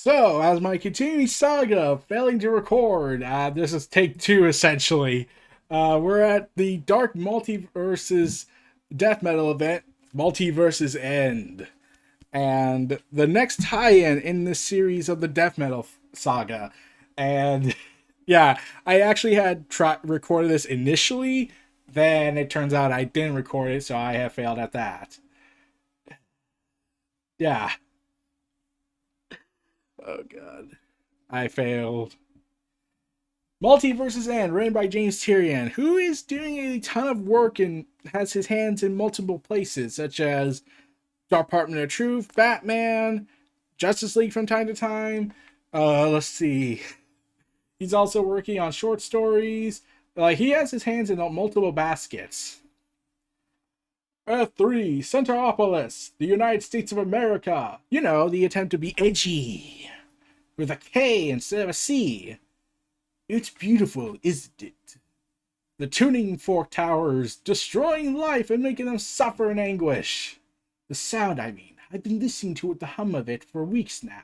So, as my continuing saga of failing to record, this is take two essentially. We're at the Dark Multiverses death metal event, Multiverses End. And the next tie-in in this series of the death metal saga. And yeah, I actually had recorded this initially, then it turns out I didn't record it, so I have failed at that. Yeah. Oh god. I failed. Multiverses End, written by James Tyrion, who is doing a ton of work and has his hands in multiple places, such as Department of Truth, Batman, Justice League from time to time. Let's see. He's also working on short stories. Like, he has his hands in multiple baskets. Earth 3, Centropolis, the United States of America. You know, the attempt to be edgy. With a K instead of a C. It's beautiful, isn't it? The tuning fork towers, destroying life and making them suffer in anguish. The sound, I mean. I've been listening to the hum of it for weeks now.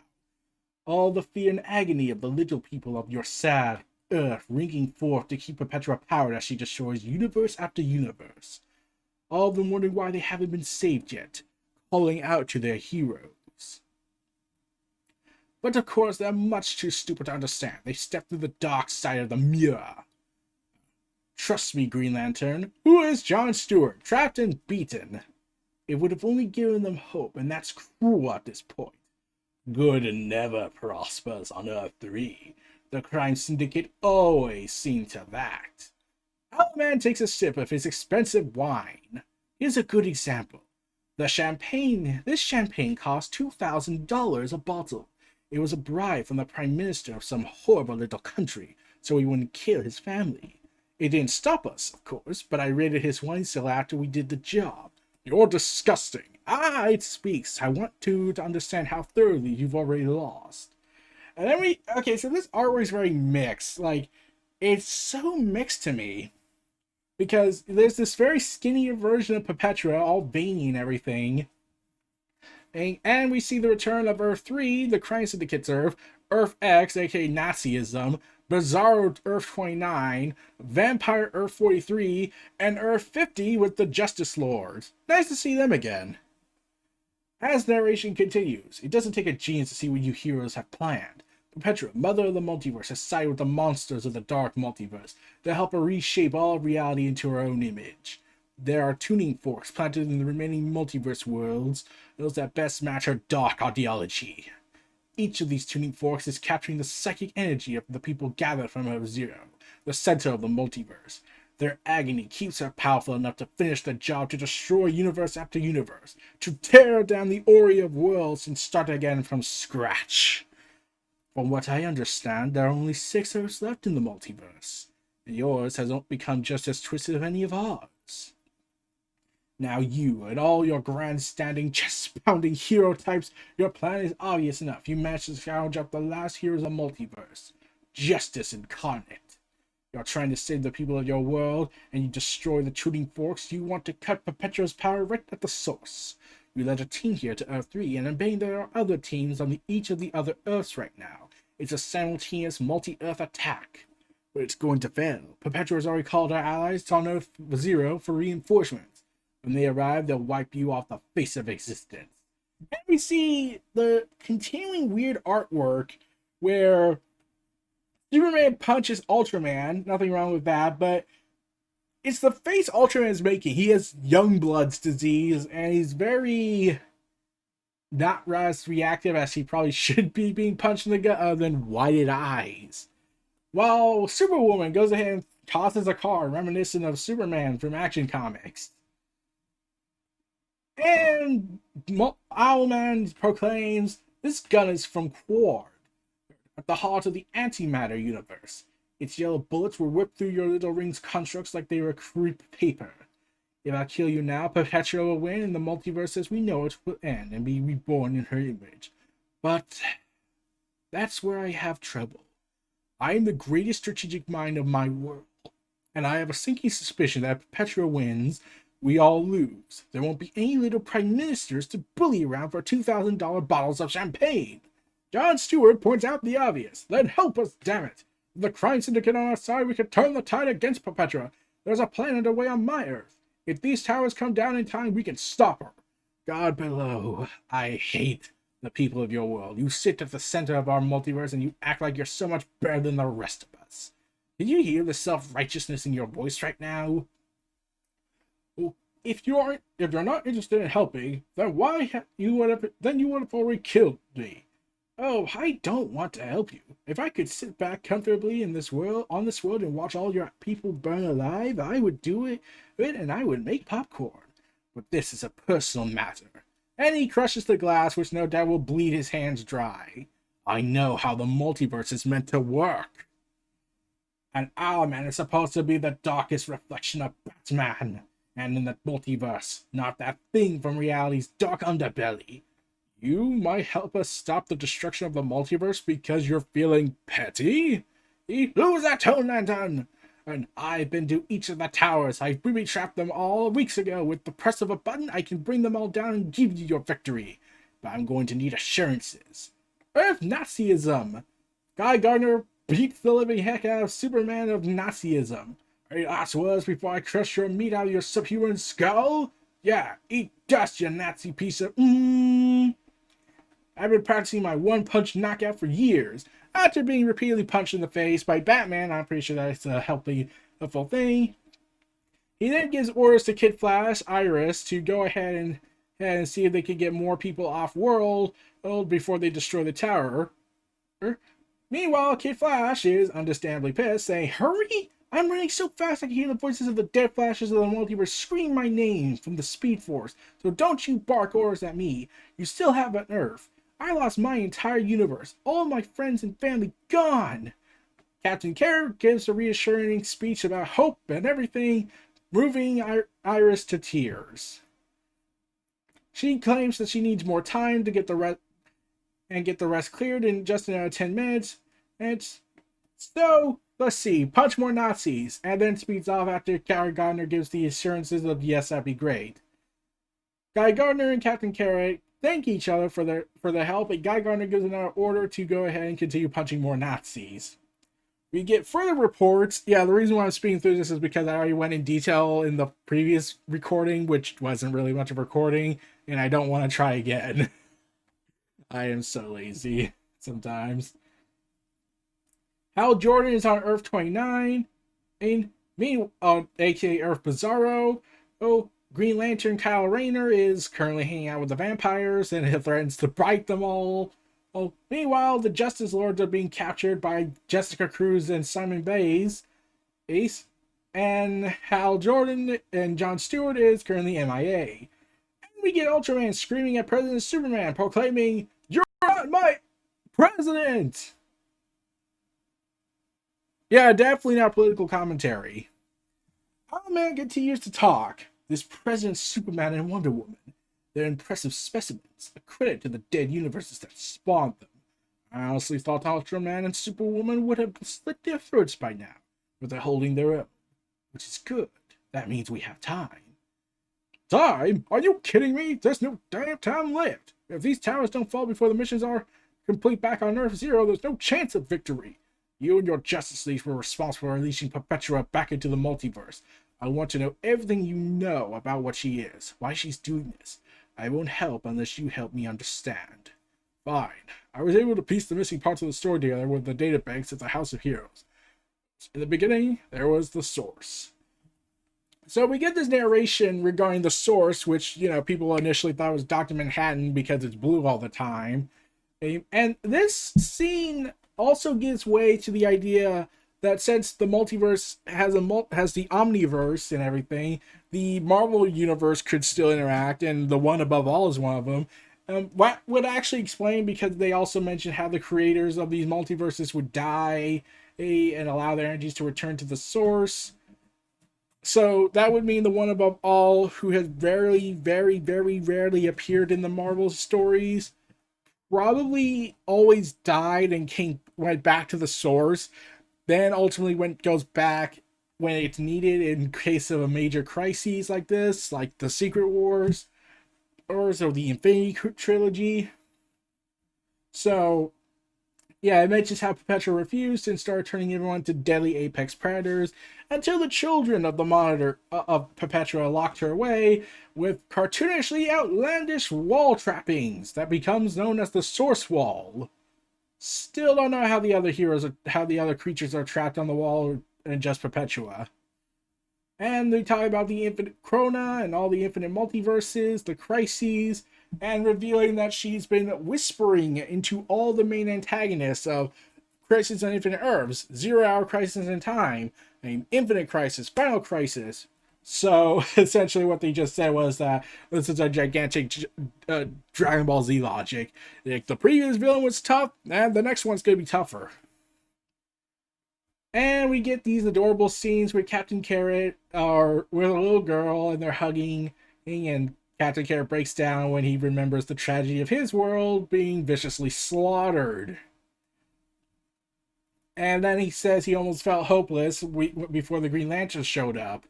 All the fear and agony of the little people of your sad earth ringing forth to keep Perpetua powered as she destroys universe after universe. All of them wondering why they haven't been saved yet, calling out to their heroes. But of course, they're much too stupid to understand. They stepped through the dark side of the mirror. Trust me, Green Lantern. Who is John Stewart? Trapped and beaten. It would have only given them hope, and that's cruel at this point. Good never prospers on Earth 3. The crime syndicate always seen to that. Owlman takes a sip of his expensive wine. Here's a good example. This champagne cost $2,000 a bottle. It was a bribe from the Prime Minister of some horrible little country, so he wouldn't kill his family. It didn't stop us, of course, but I raided his wine cellar after we did the job. You're disgusting. It speaks. I want to understand how thoroughly you've already lost. And then so this artwork is very mixed. Like, it's so mixed to me. Because there's this very skinnier version of Perpetua, all veiny and everything. And we see the return of Earth 3, the Crime Syndicate's Earth, Earth X, aka Nazism, Bizarro Earth 29, Vampire Earth 43, and Earth 50 with the Justice Lords. Nice to see them again. As narration continues, it doesn't take a genius to see what you heroes have planned. Perpetua, mother of the multiverse, has sided with the monsters of the dark multiverse to help her reshape all of reality into her own image. There are tuning forks planted in the remaining multiverse worlds, those that best match her dark ideology. Each of these tuning forks is capturing the psychic energy of the people gathered from Earth Zero, the center of the multiverse. Their agony keeps her powerful enough to finish the job to destroy universe after universe, to tear down the Ori of worlds and start again from scratch. From what I understand, there are only 6 Earths left in the multiverse, and yours has become just as twisted as any of ours. Now you and all your grandstanding, chest-pounding hero types, your plan is obvious enough. You managed to scrounge up the last heroes of the multiverse. Justice incarnate. You're trying to save the people of your world, and you destroy the tuning forks. You want to cut Perpetua's power right at the source. You led a team here to Earth 3, and I'm betting there are other teams on each of the other Earths right now. It's a simultaneous multi-Earth attack. But it's going to fail. Perpetua has already called our allies on Earth 0 for reinforcements. When they arrive, they'll wipe you off the face of existence. And we see the continuing weird artwork where Superman punches Ultraman. Nothing wrong with that, but it's the face Ultraman is making. He has Youngblood's disease, and he's very not as reactive as he probably should be being punched in the gut, other than whited eyes. While Superwoman goes ahead and tosses a car reminiscent of Superman from Action Comics. And Owlman proclaims, this gun is from Quard, at the heart of the antimatter universe. Its yellow bullets will whip through your little ring's constructs like they were crepe paper. If I kill you now, Perpetua will win, and the multiverse as we know it will end and be reborn in her image. But that's where I have trouble. I am the greatest strategic mind of my world, and I have a sinking suspicion that if Perpetua wins, we all lose. There won't be any little prime ministers to bully around for $2,000 bottles of champagne. John Stewart points out the obvious. Then help us, damn it. With the crime syndicate on our side, we can turn the tide against Perpetua. There's a plan underway on my Earth. If these towers come down in time, we can stop her. God below, I hate the people of your world. You sit at the center of our multiverse and you act like you're so much better than the rest of us. Did you hear the self-righteousness in your voice right now? Well, if you're not interested in helping, then you would have already killed me. Oh, I don't want to help you. If I could sit back comfortably in this world, and watch all your people burn alive, I would do it, and I would make popcorn. But this is a personal matter. And he crushes the glass, which no doubt will bleed his hands dry. I know how the multiverse is meant to work. And Owlman is supposed to be the darkest reflection of Batman. And in the multiverse, not that thing from reality's dark underbelly. You might help us stop the destruction of the multiverse because you're feeling petty? Lose that tone, Lantern! And I've been to each of the towers. I booby-trapped them all weeks ago. With the press of a button, I can bring them all down and give you your victory. But I'm going to need assurances. Earth Nazism! Guy Gardner beats the living heck out of Superman of Nazism. Any last words before I crush your meat out of your subhuman skull? Yeah, eat dust, you Nazi piece of I've been practicing my one-punch knockout for years. After being repeatedly punched in the face by Batman, I'm pretty sure that's a helpful thing. He then gives orders to Kid Flash, Iris, to go ahead and see if they can get more people off-world before they destroy the tower. Meanwhile, Kid Flash is understandably pissed, saying, "Hurry! I'm running so fast I can hear the voices of the dead Flashes of the multiverse scream my name from the Speed Force, so don't you bark orders at me. You still have an Earth. I lost my entire universe. All my friends and family gone." Captain Carrot gives a reassuring speech about hope and everything, moving Iris to tears. She claims that she needs more time to get the rest cleared in just another 10 minutes. And so, let's see, punch more Nazis, and then speeds off after Guy Gardner gives the assurances of yes, that'd be great. Guy Gardner and Captain Carrot thank each other for their help, and Guy Gardner gives another order to go ahead and continue punching more Nazis. We get further reports. Yeah, the reason why I'm speaking through this is because I already went in detail in the previous recording, which wasn't really much of a recording, and I don't want to try again. I am so lazy sometimes. Hal Jordan is on Earth 29, and aka Earth Bizarro. Green Lantern Kyle Rayner is currently hanging out with the vampires and threatens to bite them all. Meanwhile, the Justice Lords are being captured by Jessica Cruz and Simon Ace. And Hal Jordan and John Stewart is currently MIA. And we get Ultraman screaming at President Superman, proclaiming, "You're not my president!" Yeah, definitely not political commentary. Owlman continues to talk. This President Superman and Wonder Woman. They're impressive specimens, a credit to the dead universes that spawned them. I honestly thought Ultraman and Superwoman would have slit their throats by now, but they're holding their own, which is good. That means we have time. Time? Are you kidding me? There's no damn time left. If these towers don't fall before the missions are complete back on Earth Zero, there's no chance of victory. You and your Justice League were responsible for releasing Perpetua back into the multiverse. I want to know everything you know about what she is, why she's doing this. I won't help unless you help me understand. Fine. I was able to piece the missing parts of the story together with the databanks at the House of Heroes. In the beginning, there was the source. So we get this narration regarding the source, which, people initially thought was Dr. Manhattan because it's blue all the time. And this scene also gives way to the idea that since the multiverse has the omniverse and everything, the Marvel universe could still interact, and the one above all is one of them. What would actually explain, because they also mentioned how the creators of these multiverses would die and allow their energies to return to the source. So that would mean the one above all, who has very, very, very rarely appeared in the Marvel stories, probably always died and went back to the source. Then ultimately goes back when it's needed in case of a major crises like this, like the Secret Wars or the Infinity Trilogy. So Yeah, it mentions how Perpetua refused and started turning everyone into deadly apex predators until the children of the monitor of Perpetua locked her away with cartoonishly outlandish wall trappings that becomes known as the Source Wall. Still don't know how the other how the other creatures are trapped on the wall and just Perpetua. And they talk about the infinite Krona and all the infinite multiverses, the crises, and revealing that she's been whispering into all the main antagonists of Crisis on Infinite Earths, 0 Hour Crisis in Time, and Infinite Crisis, Final Crisis. So essentially, what they just said was that this is a gigantic Dragon Ball Z logic. Like, the previous villain was tough, and the next one's gonna be tougher. And we get these adorable scenes with Captain Carrot or with a little girl and they're hugging, and Captain Carrot breaks down when he remembers the tragedy of his world being viciously slaughtered. And then he says he almost felt hopeless before the Green Lantern showed up.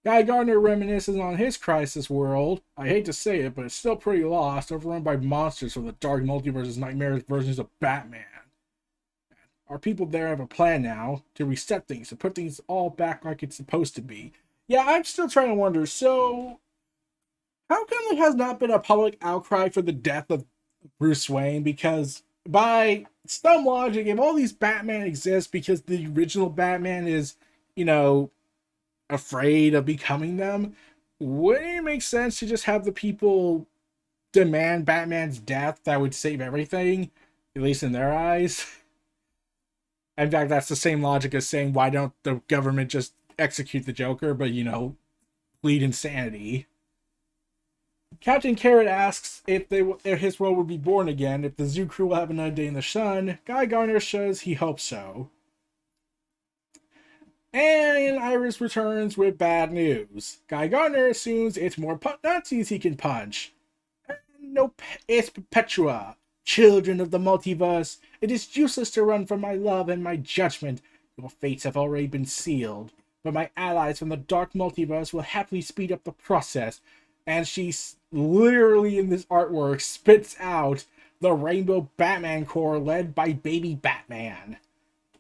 Guy Gardner reminisces on his Crisis world. I hate to say it, but it's still pretty lost, overrun by monsters from the dark multiverse's nightmarish versions of Batman. Our people there have a plan now to reset things, to put things all back like it's supposed to be. Yeah, I'm still trying to wonder, so how come there has not been a public outcry for the death of Bruce Wayne? Because by some logic, if all these Batman exist because the original Batman is, you know, afraid of becoming them, wouldn't it make sense to just have the people demand Batman's death? That would save everything, at least in their eyes. In fact, that's the same logic as saying, why don't the government just execute the Joker, but, plead insanity? Captain Carrot asks if his world would be born again, if the zoo crew will have another day in the sun. Guy Gardner says he hopes so. And Iris returns with bad news. Guy Gardner assumes it's more Nazis he can punch. Nope, it's Perpetua. Children of the multiverse, it is useless to run from my love and my judgment. Your fates have already been sealed, but my allies from the dark multiverse will happily speed up the process. And she literally, in this artwork, spits out the Rainbow Batman Corps led by Baby Batman.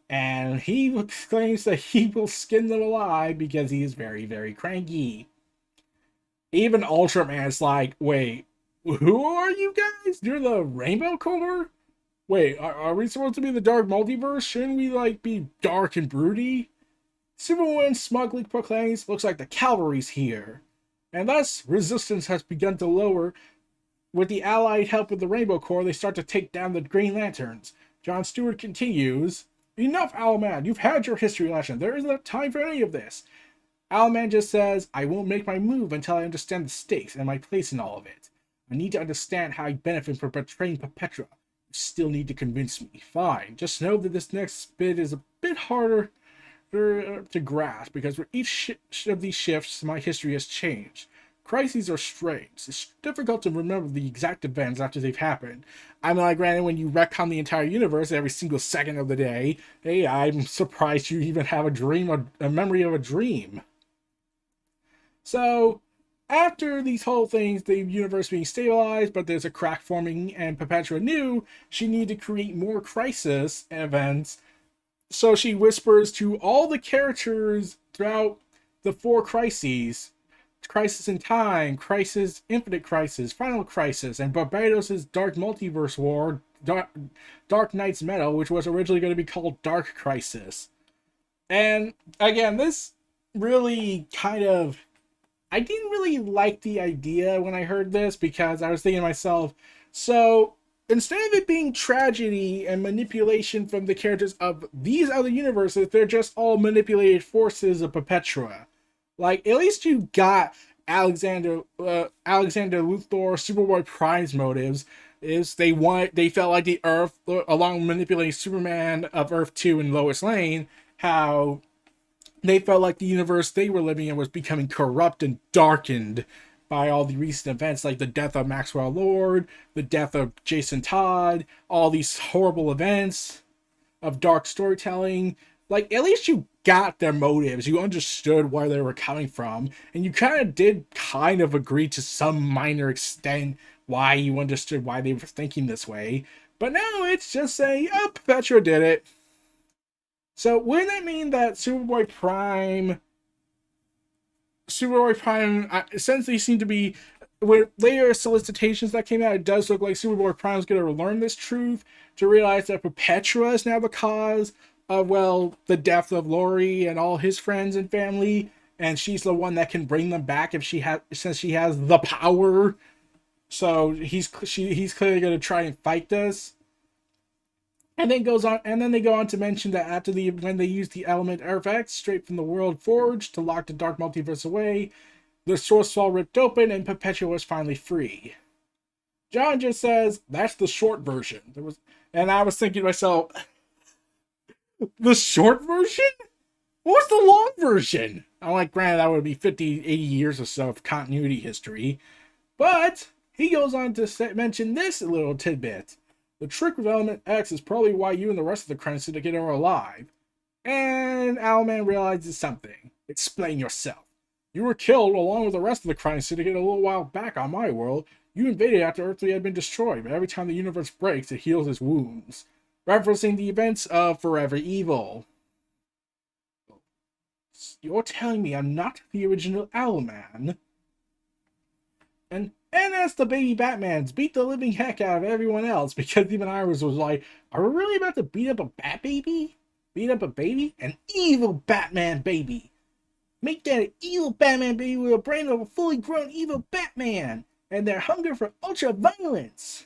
And he claims that he will skin them alive because he is very, very cranky. Even Ultraman's like, wait, who are you guys? You're the Rainbow Corps? Wait, are we supposed to be the dark multiverse? Shouldn't we, be dark and broody? Superman smugly proclaims, looks like the cavalry's here. And thus, resistance has begun to lower. With the allied help of the Rainbow Corps, they start to take down the Green Lanterns. Jon Stewart continues, enough, Owlman, you've had your history lesson. There isn't time for any of this. Owlman just says, I won't make my move until I understand the stakes and my place in all of it. I need to understand how I benefit from betraying Perpetua. You still need to convince me. Fine. Just know that this next bit is a bit harder to grasp because for each of these shifts, my history has changed. Crises are strange. It's difficult to remember the exact events after they've happened. I mean, granted, when you retcon the entire universe every single second of the day, hey, I'm surprised you even have a memory of a dream. So, after these whole things, the universe being stabilized, but there's a crack forming, and Perpetua knew she needed to create more crisis events. So she whispers to all the characters throughout the 4 crises: Crisis in Time, Crisis, Infinite Crisis, Final Crisis, and Barbados' Dark Multiverse War, Dark Knight's Metal, which was originally going to be called Dark Crisis. And again, this really I didn't really like the idea when I heard this because I was thinking to myself, so instead of it being tragedy and manipulation from the characters of these other universes, they're just all manipulated forces of Perpetua. At least you got Alexander Luthor, Superboy Prime's motives. Is they felt like the Earth, along with manipulating Superman of Earth 2 and Lois Lane, how they felt like the universe they were living in was becoming corrupt and darkened by all the recent events, like the death of Maxwell Lord, the death of Jason Todd, all these horrible events of dark storytelling. At least you got their motives. You understood where they were coming from, and you did agree to some minor extent why you understood why they were thinking this way. But now it's just saying, oh, Perpetua did it. So wouldn't that mean that Superboy Prime essentially seemed to be, with later solicitations that came out, it does look like Superboy Prime is going to learn this truth, to realize that Perpetua is now the cause of, well, the death of Laurie and all his friends and family, and she's the one that can bring them back since she has the power. So he's clearly going to try and fight this. And then they go on to mention that when they use the element artifact straight from the World Forge to lock the Dark Multiverse away, the source wall ripped open and Perpetua was finally free. John just says, that's the short version. And I was thinking to myself, the short version? What's the long version? I'm like, granted, that would be 50, 80 years or so of continuity history. But he goes on to mention this little tidbit. The trick with Element X is probably why you and the rest of the crime syndicate are alive. And Owlman realizes something. Explain yourself. You were killed along with the rest of the crime syndicate a little while back on my world. You invaded after Earth 3 had been destroyed, but every time the universe breaks, it heals its wounds. Referencing the events of Forever Evil. You're telling me I'm not the original Owlman? And as the baby Batmans beat the living heck out of everyone else, because even Iris was like, are we really about to beat up a bat baby? Beat up a baby? An evil Batman baby. Make that an evil Batman baby with a brain of a fully grown evil Batman. And their hunger for ultra violence.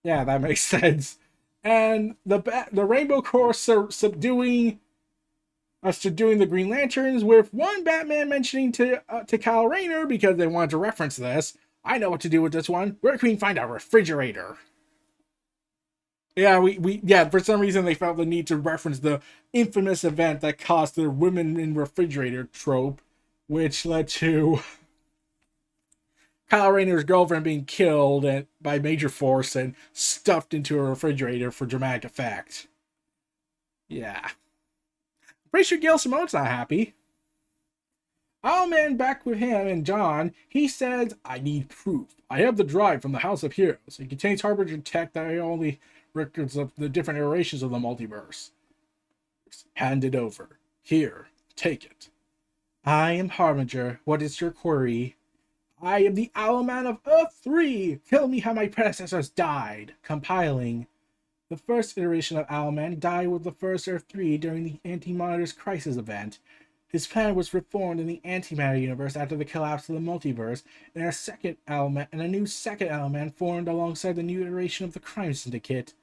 Yeah, that makes sense. And the Rainbow Corps subduing the Green Lanterns, with one Batman mentioning to Kyle Rayner, because they wanted to reference this, I know what to do with this one. Where can we find our refrigerator? Yeah, for some reason they felt the need to reference the infamous event that caused the women in refrigerator trope, which led to Kyle Rayner's girlfriend being killed by Major Force and stuffed into a refrigerator for dramatic effect. Yeah. Pretty sure Gail Simone's not happy. Owlman back with him and John, he says, I need proof. I have the drive from the House of Heroes. It contains Harbinger tech that are only records of the different iterations of the multiverse. Hand it over. Here, take it. I am Harbinger. What is your query? I am the Owlman of Earth 3. Tell me how my predecessors died. Compiling. The first iteration of Owlman died with the first Earth 3 during the Anti-Monitor's Crisis event. His planet was reformed in the Antimatter universe after the collapse of the multiverse, and a new second Owlman formed alongside the new iteration of the Crime Syndicate.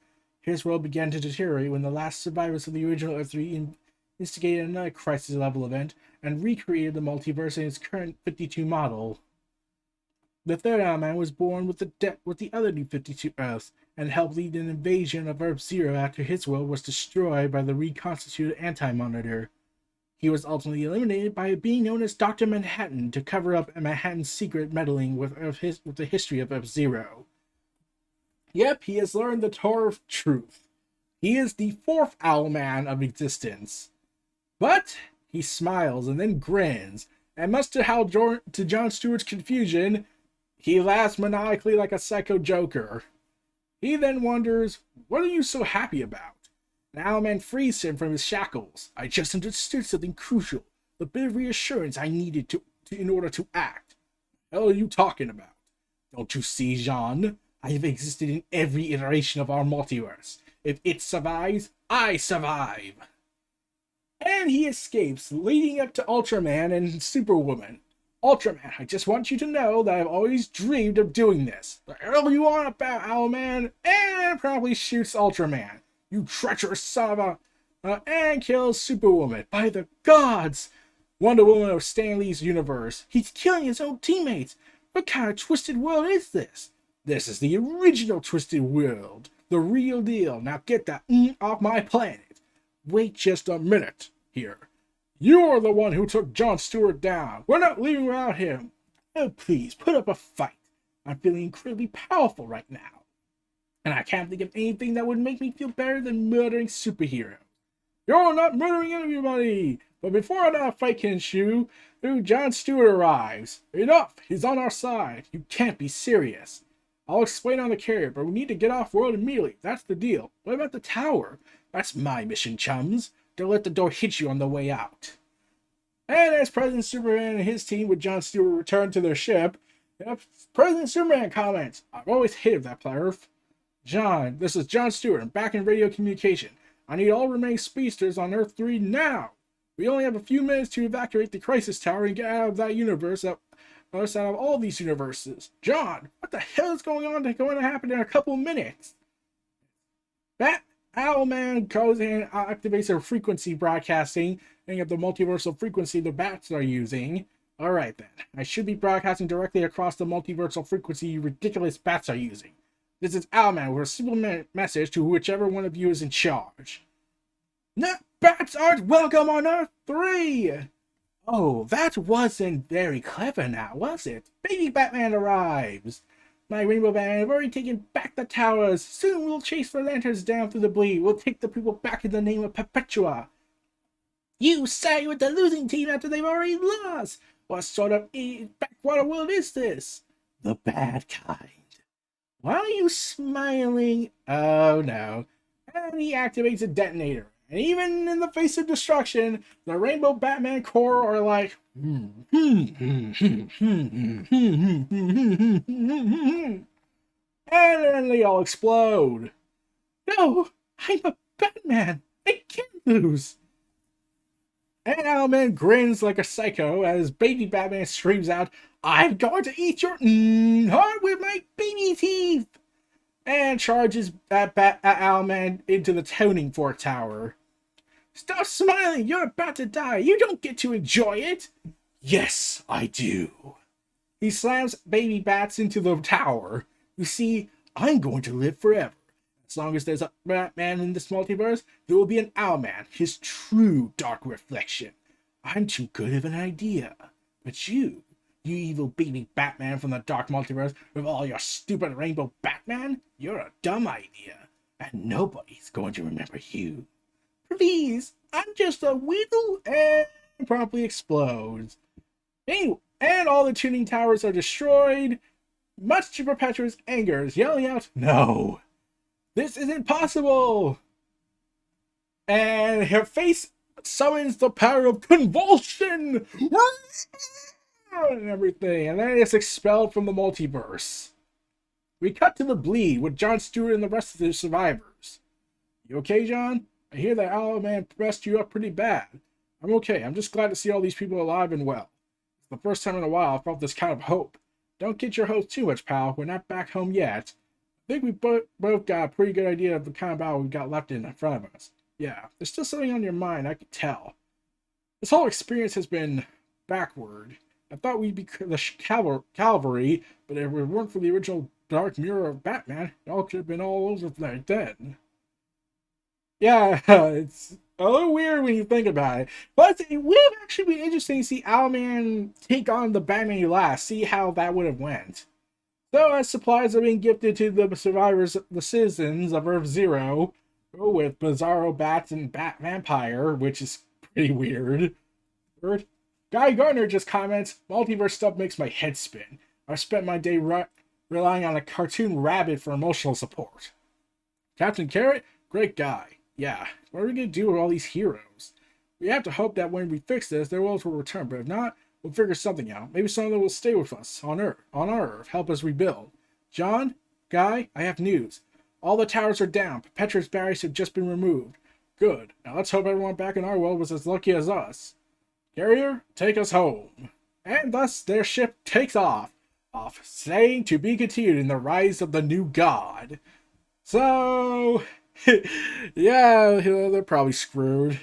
His world began to deteriorate when the last survivors of the original Earth 3 instigated another crisis-level event and recreated the multiverse in its current 52 model. The third Owlman was born with the other new 52 Earths, and helped lead an invasion of Earth Zero after his world was destroyed by the reconstituted Anti-Monitor. He was ultimately eliminated by being known as Dr. Manhattan to cover up Manhattan's secret meddling with the history of Earth Zero. Yep, he has learned the Torah of Truth. He is the fourth Owlman of existence. But he smiles and then grins, and much to Jon Stewart's confusion, he laughs maniacally like a psycho Joker. He then wonders, what are you so happy about? And Owlman frees him from his shackles. I just understood something crucial, the bit of reassurance I needed in order to act. What the hell are you talking about? Don't you see, Jean? I have existed in every iteration of our multiverse. If it survives, I survive. And he escapes, leading up to Ultraman and Superwoman. Ultraman, I just want you to know that I've always dreamed of doing this. The hell you on about, Owlman? And probably shoots Ultraman. You treacherous son of a... and kills Superwoman. By the gods! Wonder Woman of Stan Lee's universe. He's killing his own teammates. What kind of twisted world is this? This is the original twisted world. The real deal. Now get that off my planet. Wait just a minute here. You're the one who took Jon Stewart down. We're not leaving without him. Oh, please, put up a fight. I'm feeling incredibly powerful right now. And I can't think of anything that would make me feel better than murdering superheroes. You're not murdering anybody. But before another fight can ensue, Jon Stewart arrives. Enough, he's on our side. You can't be serious. I'll explain on the carrier, but we need to get off world immediately. That's the deal. What about the tower? That's my mission, chums. Don't let the door hit you on the way out. And as President Superman and his team with Jon Stewart return to their ship, President Superman comments, I've always hated that Earth. John, this is Jon Stewart. I'm back in radio communication. I need all remaining speedsters on Earth 3 now. We only have a few minutes to evacuate the crisis tower and get out of that universe, out of all these universes. John, what the hell is going to happen in a couple minutes? Owlman goes and activates their frequency broadcasting, and at the multiversal frequency the bats are using. Alright then, I should be broadcasting directly across the multiversal frequency you ridiculous bats are using. This is Owlman with a simple message to whichever one of you is in charge. No, bats aren't welcome on Earth 3! Oh, that wasn't very clever now, was it? Baby Batman arrives! My Rainbow Batman have already taken back the towers. Soon we'll chase the lanterns down through the bleed. We'll take the people back in the name of Perpetua. You side with the losing team after they've already lost! What sort of backwater world is this? The bad kind. Why are you smiling? Oh no. And he activates a detonator. And even in the face of destruction, the Rainbow Batman Corps are like, and then they all explode. No, I'm a Batman. I can't lose. And Owlman grins like a psycho as Baby Batman screams out, I'm going to eat your heart with my baby teeth! And charges at Owlman into the tuning fork tower. Stop smiling! You're about to die! You don't get to enjoy it! Yes, I do. He slams Baby Bats into the tower. You see, I'm going to live forever. As long as there's a Batman in this multiverse, there will be an Owlman, his true dark reflection. I'm too good of an idea. But you evil baby Batman from the dark multiverse with all your stupid Rainbow Batman, you're a dumb idea. And nobody's going to remember you. Please, I'm just a weasel, and promptly explodes. Anyway, and all the tuning towers are destroyed, much to Perpetua's anger, yelling out, no! This isn't possible! And her face summons the power of convulsion! And everything, and then it's expelled from the multiverse. We cut to the bleed with Jon Stewart and the rest of the survivors. You okay, John? I hear that Owlman messed you up pretty bad. I'm okay. I'm just glad to see all these people alive and well. It's the first time in a while I felt this kind of hope. Don't get your hopes too much, pal. We're not back home yet. I think we both got a pretty good idea of the kind of battle we got left in front of us. Yeah, there's still something on your mind, I can tell. This whole experience has been backward. I thought we'd be the cavalry, but if it weren't for the original Dark Mirror of Batman, it all could have been all over like then. Yeah, it's a little weird when you think about it. But it would have actually been interesting to see Owlman take on the Batman last, see how that would have went. So as supplies are being gifted to the survivors, the citizens of Earth Zero, with Bizarro Bats and Bat Vampire, which is pretty weird. Guy Gardner just comments, multiverse stuff makes my head spin. I spent my day relying on a cartoon rabbit for emotional support. Captain Carrot, great guy. Yeah, what are we going to do with all these heroes? We have to hope that when we fix this, their worlds will return, but if not, we'll figure something out. Maybe some of them will stay with us on our Earth, help us rebuild. John, Guy, I have news. All the towers are down. Perpetua's barriers have just been removed. Good. Now let's hope everyone back in our world was as lucky as us. Carrier, take us home. And thus their ship takes off, saying to be continued in the rise of the new god. So, yeah, they're probably screwed.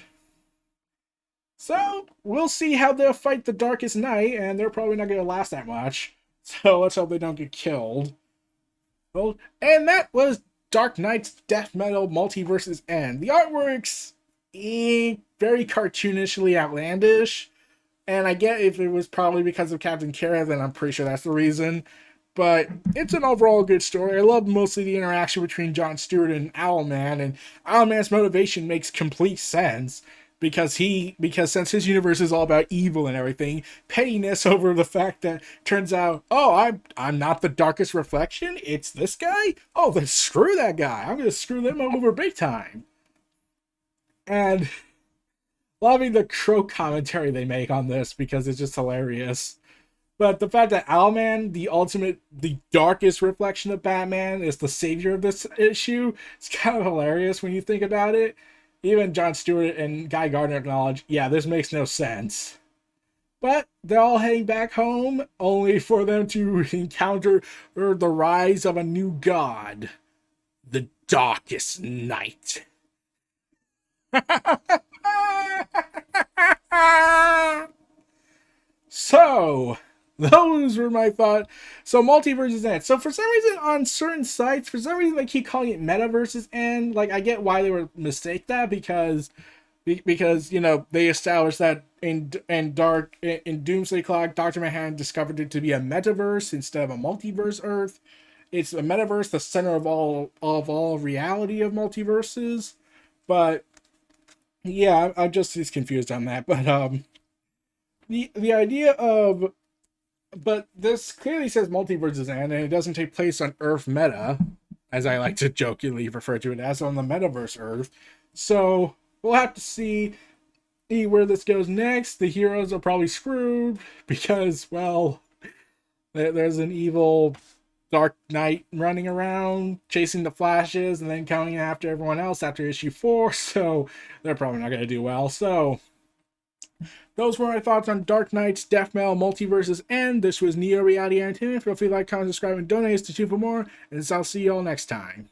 So, we'll see how they'll fight the darkest night, and they're probably not going to last that much. So, let's hope they don't get killed. Well, and that was Dark Knight's Death Metal Multiverse's End. The artwork's very cartoonishly outlandish, and I get if it was probably because of Captain Kara, then I'm pretty sure that's the reason. But it's an overall good story. I love mostly the interaction between Jon Stewart and Owlman, and Owlman's motivation makes complete sense. because since his universe is all about evil and everything, pettiness over the fact that turns out, oh, I'm not the darkest reflection, it's this guy. Oh, then screw that guy. I'm gonna screw them over big time. And loving the crow commentary they make on this because it's just hilarious. But the fact that Owlman, the darkest reflection of Batman, is the savior of this issue, it's kind of hilarious when you think about it. Even Jon Stewart and Guy Gardner acknowledge, yeah, this makes no sense. But they're all heading back home, only for them to encounter the rise of a new god, the Darkest Night. So, those were my thoughts. So, Multiverse's End. So, for some reason, on certain sites, for some reason, they keep calling it Metaverse's End. Like, I get why they would mistake that because you know, they established that in Doomsday Clock, Dr. Manhattan discovered it to be a metaverse instead of a multiverse Earth. It's a metaverse, the center of all reality of multiverses. But yeah, I'm just as confused on that. But the idea of, but this clearly says Multiverse's End, and it doesn't take place on Earth Meta, as I like to jokingly refer to it as, on the metaverse Earth. So we'll have to see where this goes next. The heroes are probably screwed because, well, there's an evil Dark Knight running around chasing the Flashes and then coming after everyone else after issue 4, so they're probably not going to do well. So those were my thoughts on Dark Knight's Death Metal Multiverse's End. This was Neo Reality Entertainment. Feel free to like, comment, subscribe, and donate to 2 for more, and I'll see you all next time.